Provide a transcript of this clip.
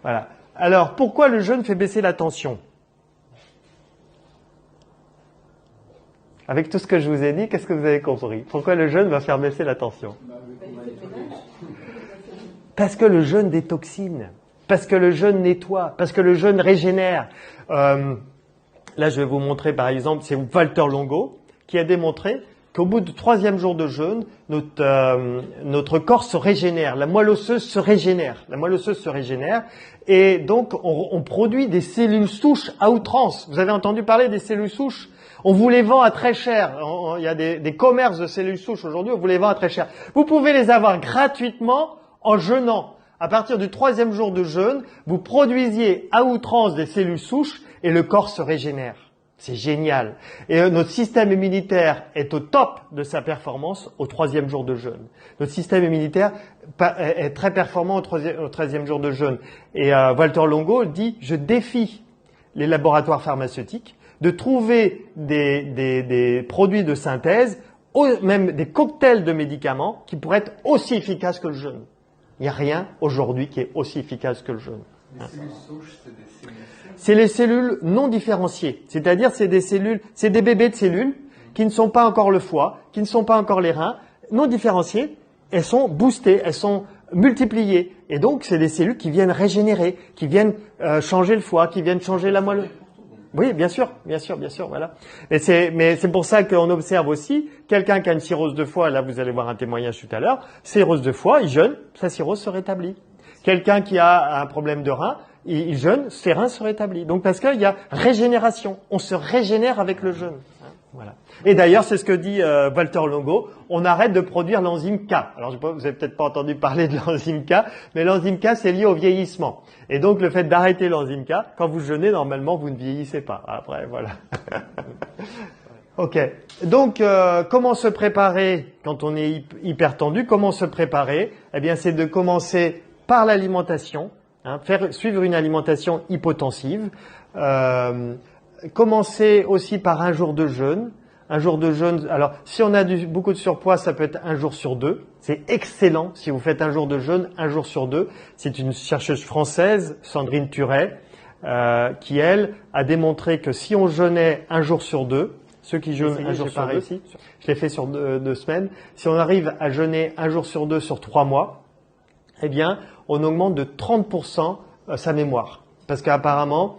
Voilà. Alors, pourquoi le jeûne fait baisser la tension? Avec tout ce que je vous ai dit, qu'est-ce que vous avez compris? Pourquoi le jeûne va faire baisser la tension? Parce que le jeûne détoxine, parce que le jeûne nettoie, parce que le jeûne régénère. Là, je vais vous montrer, par exemple, c'est Walter Longo qui a démontré qu'au bout du 3e jour de jeûne, notre corps se régénère, la moelle osseuse se régénère, et donc on produit des cellules souches à outrance. Vous avez entendu parler des cellules souches? On vous les vend à très cher. Il y a des commerces de cellules souches aujourd'hui, on vous les vend à très cher. Vous pouvez les avoir gratuitement en jeûnant. À partir du 3e jour de jeûne, vous produisiez à outrance des cellules souches et le corps se régénère. C'est génial. Et notre système immunitaire est au top de sa performance au 3e jour de jeûne. Notre système immunitaire est très performant au 13e jour de jeûne. Et Walter Longo dit, je défie les laboratoires pharmaceutiques de trouver des produits de synthèse, même des cocktails de médicaments qui pourraient être aussi efficaces que le jeûne. Il n'y a rien aujourd'hui qui est aussi efficace que le jeûne. Les cellules souches, c'est des cellules. C'est les cellules non différenciées. C'est-à-dire, c'est des bébés de cellules qui ne sont pas encore le foie, qui ne sont pas encore les reins, non différenciées. Elles sont boostées, elles sont multipliées. Et donc, c'est des cellules qui viennent régénérer, qui viennent changer le foie, qui viennent changer la moelle. Oui, bien sûr, voilà. Mais c'est pour ça qu'on observe aussi quelqu'un qui a une cirrhose de foie, là vous allez voir un témoignage tout à l'heure, cirrhose de foie, il jeûne, sa cirrhose se rétablit. Quelqu'un qui a un problème de rein, il jeûne, ses reins se rétablissent. Donc parce qu'il y a régénération, on se régénère avec le jeûne. Voilà. Et d'ailleurs, c'est ce que dit Walter Longo, on arrête de produire l'enzyme K. Alors vous avez peut-être pas entendu parler de l'enzyme K, mais l'enzyme K c'est lié au vieillissement. Et donc le fait d'arrêter l'enzyme K, quand vous jeûnez, normalement vous ne vieillissez pas. Après, voilà. Ok. Donc comment se préparer quand on est hyper tendu? Comment se préparer? Eh bien, c'est de commencer par l'alimentation, suivre une alimentation hypotensive. Commencer aussi par un jour de jeûne. Un jour de jeûne, alors si on a beaucoup de surpoids, ça peut être un jour sur 2. C'est excellent si vous faites un jour de jeûne, un jour sur 2. C'est une chercheuse française, Sandrine Turet, qui elle a démontré que si on jeûnait un jour sur 2, ceux qui jeûnent un jour sur 2, je l'ai fait sur 2 semaines, si on arrive à jeûner un jour sur 2 sur 3 mois, eh bien, on augmente de 30% sa mémoire. Parce qu'apparemment,